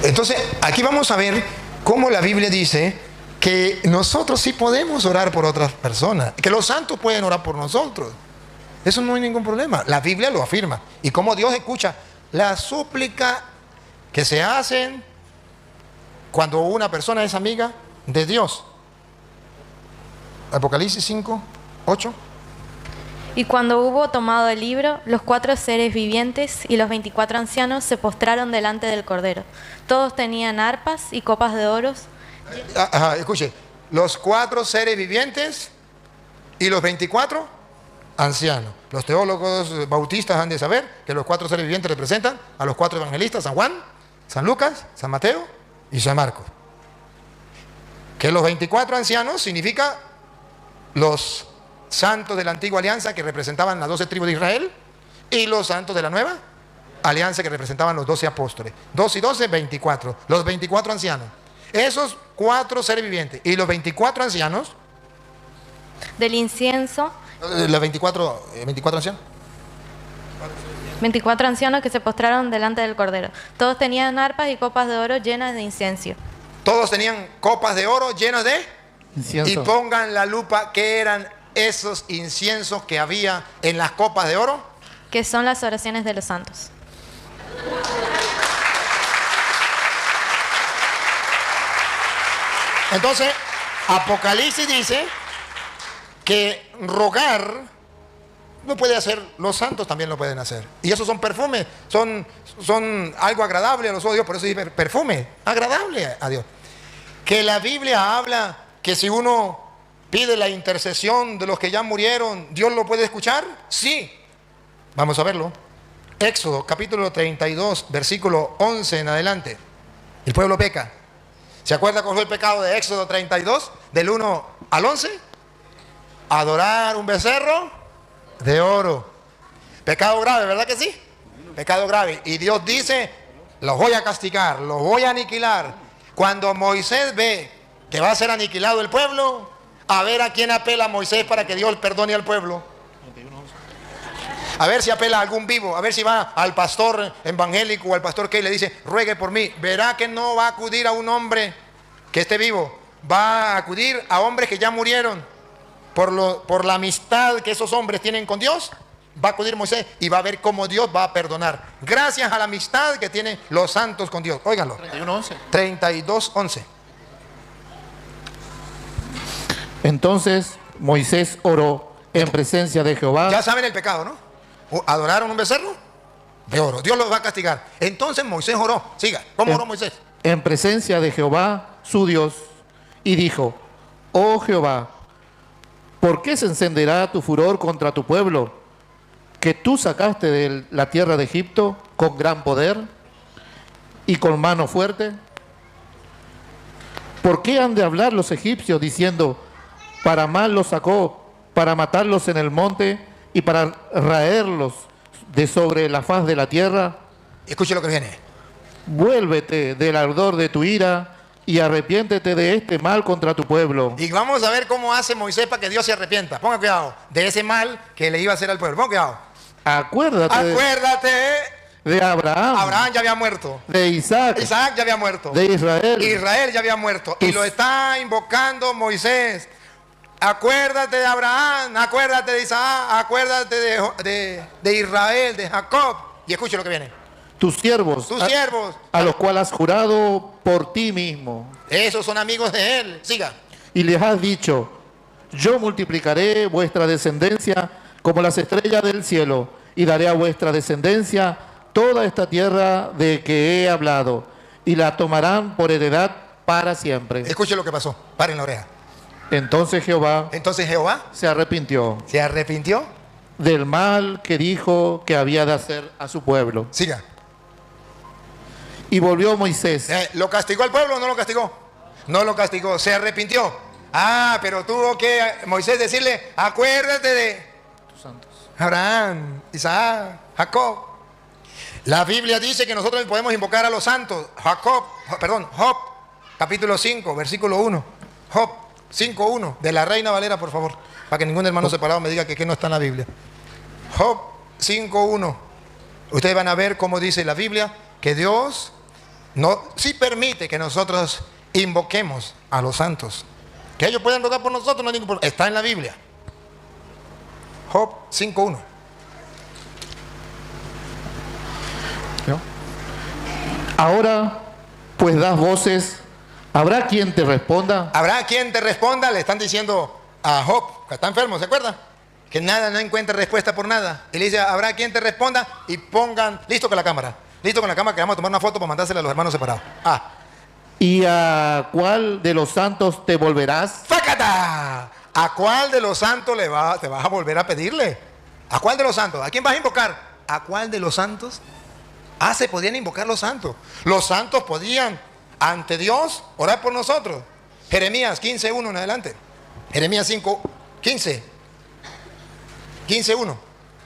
Entonces, aquí vamos a ver cómo la Biblia dice que nosotros sí podemos orar por otras personas, que los santos pueden orar por nosotros. Eso no hay ningún problema. La Biblia lo afirma. Y cómo Dios escucha la súplica que se hacen cuando una persona es amiga de Dios. Apocalipsis 5:8. Y cuando hubo tomado el libro, los 4 seres vivientes y los 24 ancianos se postraron delante del Cordero. Todos tenían arpas y copas de oro. Escuche, los 4 seres vivientes y los 24 ancianos. Los teólogos bautistas han de saber que los 4 seres vivientes representan a los 4 evangelistas: San Juan, San Lucas, San Mateo y San Marcos. Que los 24 ancianos significa los santos de la antigua alianza que representaban las 12 tribus de Israel, y los santos de la nueva alianza que representaban los 12 apóstoles. 2 y 12, 24. Los 24 ancianos. Esos 4 seres vivientes y los 24 ancianos. Del incienso. Los 24 ancianos. 24 ancianos que se postraron delante del Cordero. Todos tenían arpas y copas de oro llenas de incienso. Todos tenían copas de oro llenas de Incienso. Y pongan la lupa, ¿qué eran esos inciensos que había en las copas de oro? Que son las oraciones de los santos. Entonces, Apocalipsis dice que rogar lo puede hacer, los santos también lo pueden hacer. Y esos son perfumes, son algo agradable a los ojos de Dios, por eso dice perfume, agradable a Dios. Que la Biblia habla que si uno pide la intercesión de los que ya murieron, ¿Dios lo puede escuchar? Sí. Vamos a verlo. Éxodo capítulo 32, versículo 11 en adelante. El pueblo peca. ¿Se acuerda cuál fue el pecado de Éxodo 32, del 1 al 11? Adorar un becerro de oro. Pecado grave, ¿verdad que sí? Pecado grave. Y Dios dice, los voy a castigar, los voy a aniquilar. Cuando Moisés ve que va a ser aniquilado el pueblo, a ver a quién apela Moisés para que Dios perdone al pueblo. A ver si apela a algún vivo, a ver si va al pastor evangélico o al pastor que le dice, ruegue por mí. Verá que no va a acudir a un hombre que esté vivo, va a acudir a hombres que ya murieron. Por la amistad que esos hombres tienen con Dios, va a acudir Moisés y va a ver cómo Dios va a perdonar. Gracias a la amistad que tienen los santos con Dios. Óiganlo. 31:11. 32:11. Entonces Moisés oró en presencia de Jehová. Ya saben el pecado, ¿no? ¿Adoraron un becerro? De oro. Dios los va a castigar. Entonces Moisés oró. Siga. ¿Cómo oró Moisés? En presencia de Jehová, su Dios, y dijo, oh Jehová, ¿por qué se encenderá tu furor contra tu pueblo, que tú sacaste de la tierra de Egipto con gran poder y con mano fuerte? ¿Por qué han de hablar los egipcios diciendo, para mal los sacó, para matarlos en el monte y para raerlos de sobre la faz de la tierra? Escuche lo que viene. Vuélvete del ardor de tu ira y arrepiéntete de este mal contra tu pueblo. Y vamos a ver cómo hace Moisés para que Dios se arrepienta. Ponga cuidado de ese mal que le iba a hacer al pueblo. Ponga cuidado. Acuérdate de Abraham, Abraham ya había muerto. de Isaac, Isaac ya había muerto. de Israel. Israel ya había muerto. Y lo está invocando Moisés. acuérdate de Abraham, acuérdate de Isaac, acuérdate de Israel, de Jacob. Y escuche lo que viene. Tus siervos, Tus siervos, a los cuales has jurado por ti mismo. esos son amigos de él. Siga. Y les has dicho, yo multiplicaré vuestra descendencia como las estrellas del cielo, y daré a vuestra descendencia toda esta tierra de que he hablado, y la tomarán por heredad para siempre. Escuche lo que pasó. Paren la oreja. Entonces Jehová Entonces Jehová se arrepintió se arrepintió. del mal que dijo que había de hacer a su pueblo. Siga. Y volvió Moisés. ¿Lo castigó al pueblo o no lo castigó? No lo castigó, se arrepintió. Ah, pero tuvo que Moisés decirle, acuérdate de Tus santos. Abraham, Isaac, Jacob. La Biblia dice que nosotros podemos invocar a los santos. Job, capítulo 5, versículo 1. Job 5:1, de la Reina Valera, por favor, para que ningún hermano separado me diga que no está en la Biblia. Job 5:1. Ustedes van a ver cómo dice la Biblia que Dios sí permite que nosotros invoquemos a los santos. Que ellos puedan rogar por nosotros, no hay ningún problema. Está en la Biblia. Job 5:1. ¿No? Ahora, pues das voces, ¿habrá quien te responda? Habrá quien te responda, le están diciendo a Job, que está enfermo, ¿se acuerda? Que nada, no encuentra respuesta por nada. Y le dice, habrá quien te responda y pongan, listo con la cámara, que vamos a tomar una foto para mandársela a los hermanos separados. ¿Y a cuál de los santos te volverás? ¡Fácata! ¿A cuál de los santos te vas a volver a pedirle? ¿A cuál de los santos? ¿A quién vas a invocar? ¿A cuál de los santos? Se podían invocar los santos. Los santos podían, ante Dios, orar por nosotros. Jeremías 15:1 en adelante. Jeremías 15:1,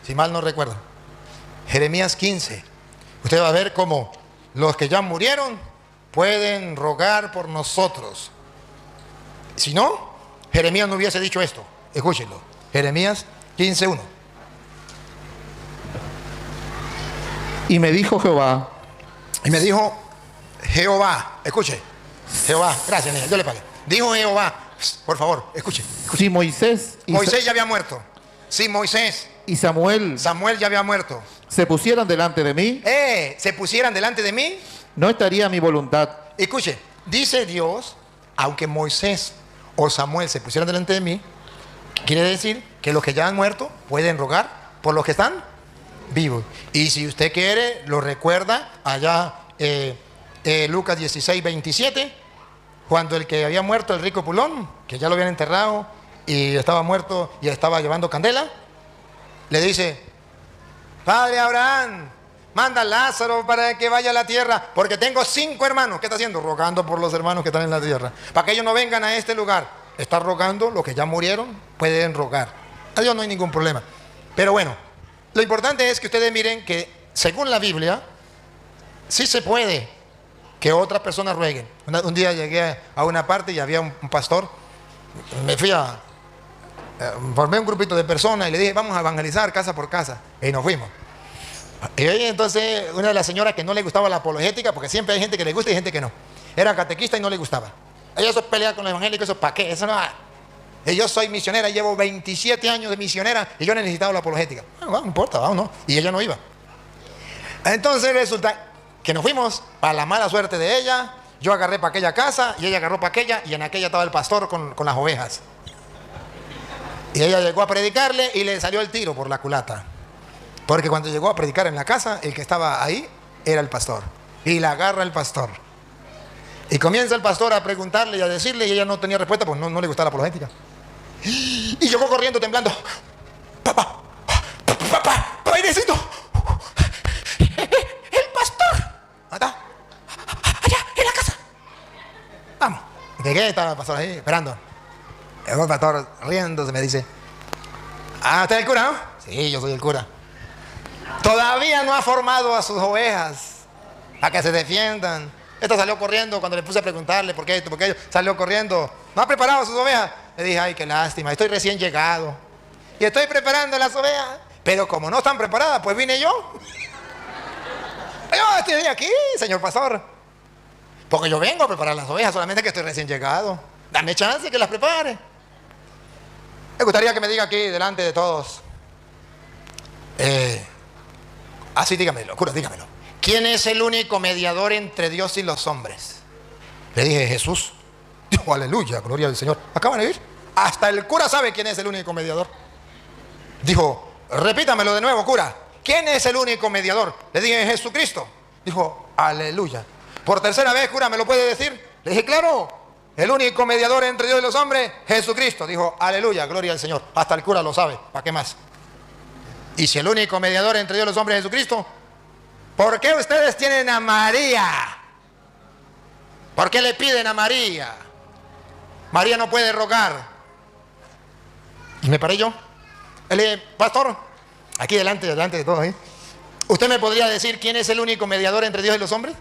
si mal no recuerdo. Jeremías 15. Usted va a ver cómo los que ya murieron pueden rogar por nosotros. Si no, Jeremías no hubiese dicho esto. Escúchenlo. Jeremías 15:1. Y me dijo Jehová. Escuche. Jehová, gracias niña, yo le pagué. Dijo Jehová, por favor, escuche. Si Moisés Moisés ya había muerto. Si Moisés y Samuel ya había muerto. se pusieran delante de mí, Se pusieran delante de mí. no estaría mi voluntad. Escuche, dice Dios, aunque Moisés o Samuel se pusieran delante de mí, quiere decir que los que ya han muerto pueden rogar por los que están vivos. Y si usted quiere, lo recuerda allá Lucas 16:27, cuando el que había muerto, el rico Pulón, que ya lo habían enterrado y estaba muerto y estaba llevando candela, le dice, Padre Abraham, manda a Lázaro para que vaya a la tierra, porque tengo 5 hermanos. ¿Qué está haciendo? Rogando por los hermanos que están en la tierra, para que ellos no vengan a este lugar. Está rogando, los que ya murieron pueden rogar. A Dios no hay ningún problema. Pero bueno, lo importante es que ustedes miren que, según la Biblia, sí se puede que otras personas rueguen. Un día llegué a una parte y había un pastor. Me fui formé un grupito de personas y le dije, vamos a evangelizar casa por casa. Y nos fuimos. Y entonces una de las señoras que no le gustaba la apologética, porque siempre hay gente que le gusta y gente que no, era catequista y no le gustaba. Ella eso pelea con los evangélicos, eso para qué, eso no. Y yo soy misionera, llevo 27 años de misionera y yo no he necesitado la apologética. No importa, vamos, no. Y ella no iba. Entonces resulta que nos fuimos para la mala suerte de ella. Yo agarré para aquella casa y ella agarró para aquella, y en aquella estaba el pastor con las ovejas. Y ella llegó a predicarle y le salió el tiro por la culata. Porque cuando llegó a predicar en la casa, el que estaba ahí era el pastor. Y la agarra el pastor. Y comienza el pastor a preguntarle y a decirle, y ella no tenía respuesta, pues no le gustaba la apologética. Y llegó corriendo, temblando. Papá, necesito. El pastor. ¿Dónde está? Allá, en la casa. Vamos. Llegué, estaba el pastor ahí, esperando. Llegó el pastor riéndose, me dice, ¿usted es el cura, no? Sí, yo soy el cura. Todavía no ha formado a sus ovejas para que se defiendan. Esta salió corriendo cuando le puse a preguntarle por qué esto, por qué ello. Salió corriendo. ¿No ha preparado sus ovejas? Le dije, ay, qué lástima, estoy recién llegado. Y estoy preparando las ovejas. Pero como no están preparadas, pues vine yo. Yo estoy aquí, señor pastor. Porque yo vengo a preparar las ovejas, solamente que estoy recién llegado. Dame chance que las prepare. Me gustaría que me diga aquí delante de todos. Así dígamelo, cura, dígamelo. ¿Quién es el único mediador entre Dios y los hombres? Le dije, Jesús. Dijo, aleluya, gloria al Señor. Acaban de oír. Hasta el cura sabe quién es el único mediador. Dijo, repítamelo de nuevo, cura. ¿Quién es el único mediador? Le dije, Jesucristo. Dijo, aleluya. Por tercera vez, cura, ¿me lo puede decir? Le dije, claro, el único mediador entre Dios y los hombres, Jesucristo. Dijo, aleluya, gloria al Señor. Hasta el cura lo sabe, ¿para qué más? Y si el único mediador entre Dios y los hombres es Jesucristo, ¿por qué ustedes tienen a María? ¿Por qué le piden a María? María no puede rogar. Y me paré yo. Le dije, pastor, aquí delante de todos, ¿eh? ¿Usted me podría decir quién es el único mediador entre Dios y los hombres?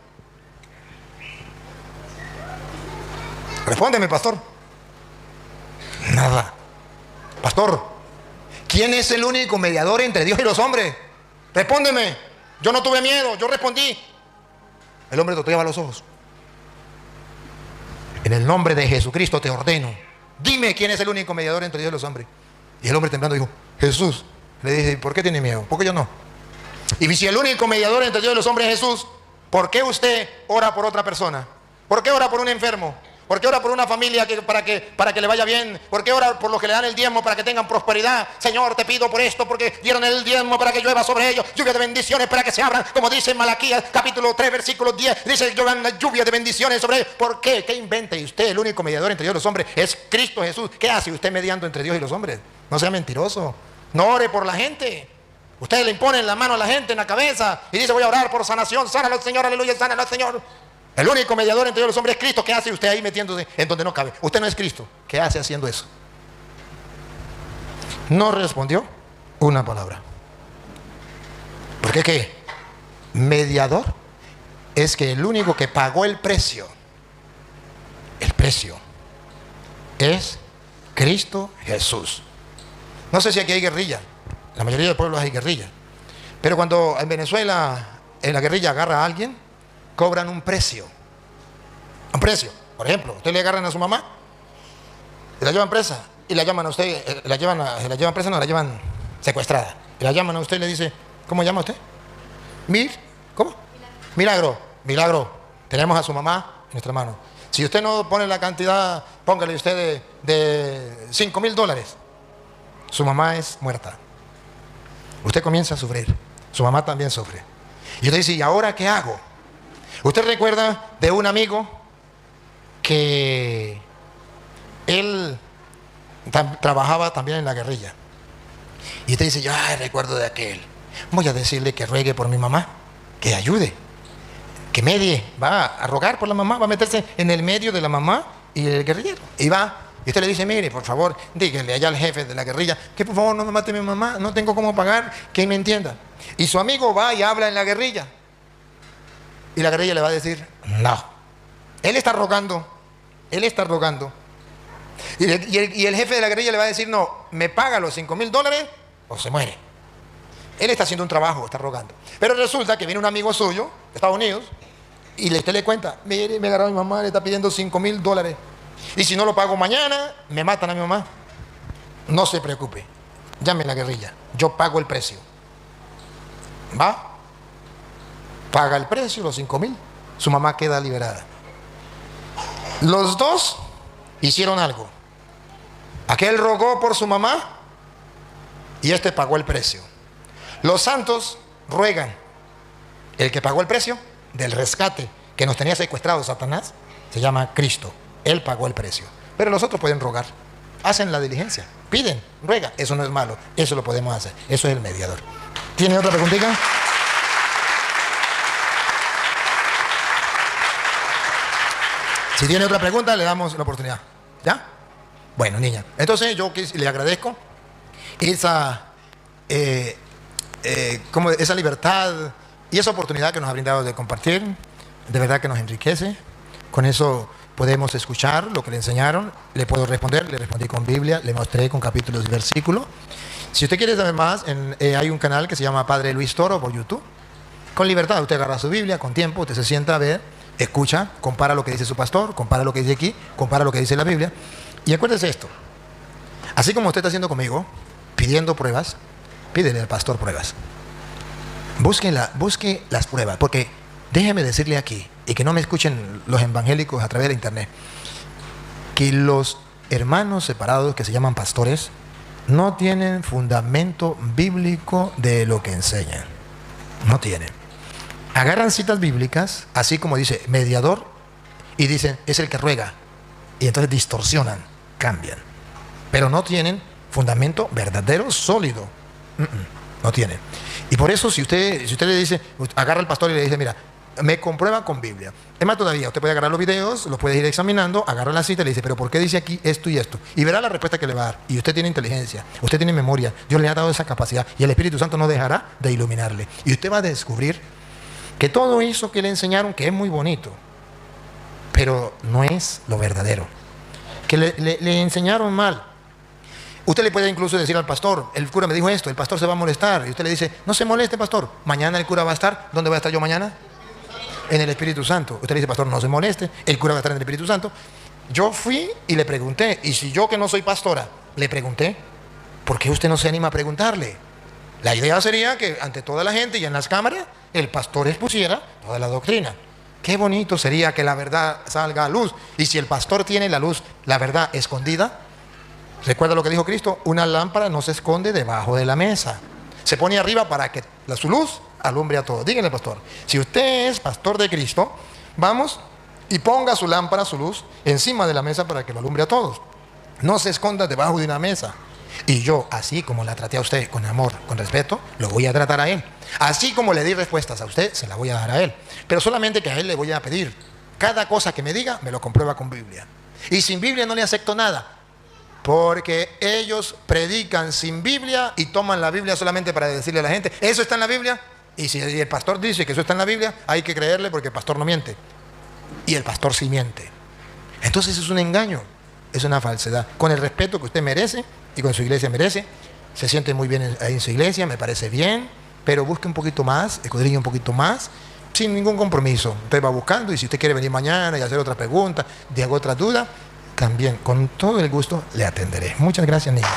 Respóndeme, pastor. Nada. Pastor, ¿quién es el único mediador entre Dios y los hombres? Respóndeme. Yo no tuve miedo, yo respondí. El hombre toteaba los ojos. En el nombre de Jesucristo te ordeno. Dime quién es el único mediador entre Dios y los hombres. Y el hombre temblando dijo, Jesús. Le dije, ¿por qué tiene miedo? ¿Por qué yo no? Y si el único mediador entre Dios y los hombres es Jesús, ¿por qué usted ora por otra persona? ¿Por qué ora por un enfermo? ¿Por qué ora por una familia para que le vaya bien? ¿Por qué ora por los que le dan el diezmo para que tengan prosperidad? Señor, te pido por esto porque dieron el diezmo para que llueva sobre ellos, lluvia de bendiciones para que se abran, como dice en Malaquías capítulo 3 versículo 10, dice lluvia de bendiciones sobre ellos. ¿Por qué? ¿Qué inventa? Y usted, el único mediador entre Dios y los hombres es Cristo Jesús. ¿Qué hace usted mediando entre Dios y los hombres? No sea mentiroso. No ore por la gente. Ustedes le imponen la mano a la gente en la cabeza y dice, voy a orar por sanación, sánalo Señor, aleluya, sánalo Señor. El único mediador entre Dios y los hombres es Cristo. ¿Qué hace usted ahí metiéndose en donde no cabe? Usted no es Cristo. ¿Qué hace haciendo eso? No respondió una palabra. ¿Por qué qué? Mediador es que el único que pagó el precio es Cristo Jesús. No sé si aquí hay guerrilla. La mayoría del pueblo hay guerrilla. Pero cuando en Venezuela en la guerrilla agarra a alguien, cobran un precio. Un precio. Por ejemplo, usted le agarran a su mamá y la llevan presa y la llaman a usted, la llevan presa, no, la llevan secuestrada. Y la llaman a usted y le dice, ¿cómo llama usted? ¿Cómo? Milagro. Tenemos a su mamá en nuestra mano. Si usted no pone la cantidad, póngale usted de $5,000. Su mamá es muerta. Usted comienza a sufrir. Su mamá también sufre. Y usted dice, ¿y ahora qué hago? Usted recuerda de un amigo que él trabajaba también en la guerrilla. Y usted dice, recuerdo de aquel. Voy a decirle que ruegue por mi mamá, que ayude, que medie, va a rogar por la mamá, va a meterse en el medio de la mamá y el guerrillero. Y va, y usted le dice, mire, por favor, dígale allá al jefe de la guerrilla, que por favor no me mate mi mamá, no tengo cómo pagar, que me entienda. Y su amigo va y habla en la guerrilla. Y la guerrilla le va a decir, no. Él está rogando. Y el jefe de la guerrilla le va a decir, no, me paga los $5,000 o se muere. Él está haciendo un trabajo, está rogando. Pero resulta que viene un amigo suyo, de Estados Unidos, y usted le cuenta, mire, me agarró mi mamá, le está pidiendo $5,000. Y si no lo pago mañana, me matan a mi mamá. No se preocupe, llame a la guerrilla, yo pago el precio. ¿Va? Paga el precio, los 5,000. Su mamá queda liberada. Los dos hicieron algo. Aquel rogó por su mamá y este pagó el precio. Los santos ruegan. El que pagó el precio del rescate que nos tenía secuestrado Satanás se llama Cristo. Él pagó el precio. Pero los otros pueden rogar. Hacen la diligencia. Piden, ruegan. Eso no es malo. Eso lo podemos hacer. Eso es el mediador. ¿Tiene otra preguntita? Si tiene otra pregunta, le damos la oportunidad. ¿Ya? Bueno, niña. Entonces yo le agradezco esa libertad y esa oportunidad que nos ha brindado de compartir. De verdad que nos enriquece. Con eso podemos escuchar lo que le enseñaron. Le puedo responder. Le respondí con Biblia. Le mostré con capítulos y versículos. Si usted quiere saber más, hay un canal que se llama Padre Luis Toro por YouTube. Con libertad, usted agarra su Biblia, con tiempo, usted se sienta a ver, escucha, compara lo que dice su pastor, compara lo que dice aquí, compara lo que dice la Biblia. Y acuérdese esto, Así como usted está haciendo conmigo, pidiendo pruebas, pídele al pastor pruebas. Busque las pruebas, porque déjeme decirle aquí, y que no me escuchen los evangélicos a través de internet, que los hermanos separados que se llaman pastores no tienen fundamento bíblico de lo que enseñan. No tienen. Agarran citas bíblicas, así como dice mediador, y dicen es el que ruega, y entonces distorsionan, cambian, pero no tienen fundamento verdadero, sólido. No tienen. Y por eso si usted le dice, agarra al pastor y le dice, mira, me comprueba con Biblia. Es más todavía, usted puede agarrar los videos, los puede ir examinando, agarra la cita y le dice, pero ¿por qué dice aquí esto y esto? Y verá la respuesta que le va a dar. Y usted tiene inteligencia, usted tiene memoria, Dios le ha dado esa capacidad y el Espíritu Santo no dejará de iluminarle. Y usted va a descubrir que todo eso que le enseñaron, que es muy bonito, pero no es lo verdadero. Que le enseñaron mal. Usted le puede incluso decir al pastor, el cura me dijo esto, el pastor se va a molestar. Y usted le dice, no se moleste, pastor. Mañana el cura va a estar. ¿Dónde voy a estar yo mañana? En el Espíritu Santo. Usted le dice, pastor, no se moleste. El cura va a estar en el Espíritu Santo. Yo fui y le pregunté. Y si yo, que no soy pastora, le pregunté, ¿por qué usted no se anima a preguntarle? La idea sería que ante toda la gente y en las cámaras, el pastor expusiera toda la doctrina. Qué bonito sería que la verdad salga a luz. Y si el pastor tiene la luz, la verdad escondida, recuerda lo que dijo Cristo, una lámpara no se esconde debajo de la mesa. Se pone arriba para que su luz alumbre a todos. Díganle, pastor, si usted es pastor de Cristo, vamos y ponga su lámpara, su luz, encima de la mesa para que lo alumbre a todos. No se esconda debajo de una mesa. Y yo, así como la traté a usted con amor, con respeto, lo voy a tratar a él. Así como le di respuestas a usted, se las voy a dar a él. Pero solamente que a él le voy a pedir, cada cosa que me diga, me lo comprueba con Biblia. Y sin Biblia no le acepto nada. Porque ellos predican sin Biblia y toman la Biblia solamente para decirle a la gente, ¿eso está en la Biblia? Y si el pastor dice que eso está en la Biblia, hay que creerle porque el pastor no miente. Y el pastor sí miente. Entonces es un engaño, es una falsedad. Con el respeto que usted merece y con su iglesia merece, se siente muy bien ahí en su iglesia, me parece bien, pero busque un poquito más, escudriñe un poquito más, sin ningún compromiso. Usted va buscando y si usted quiere venir mañana y hacer otra pregunta, de otra duda, también con todo el gusto le atenderé. Muchas gracias, niña.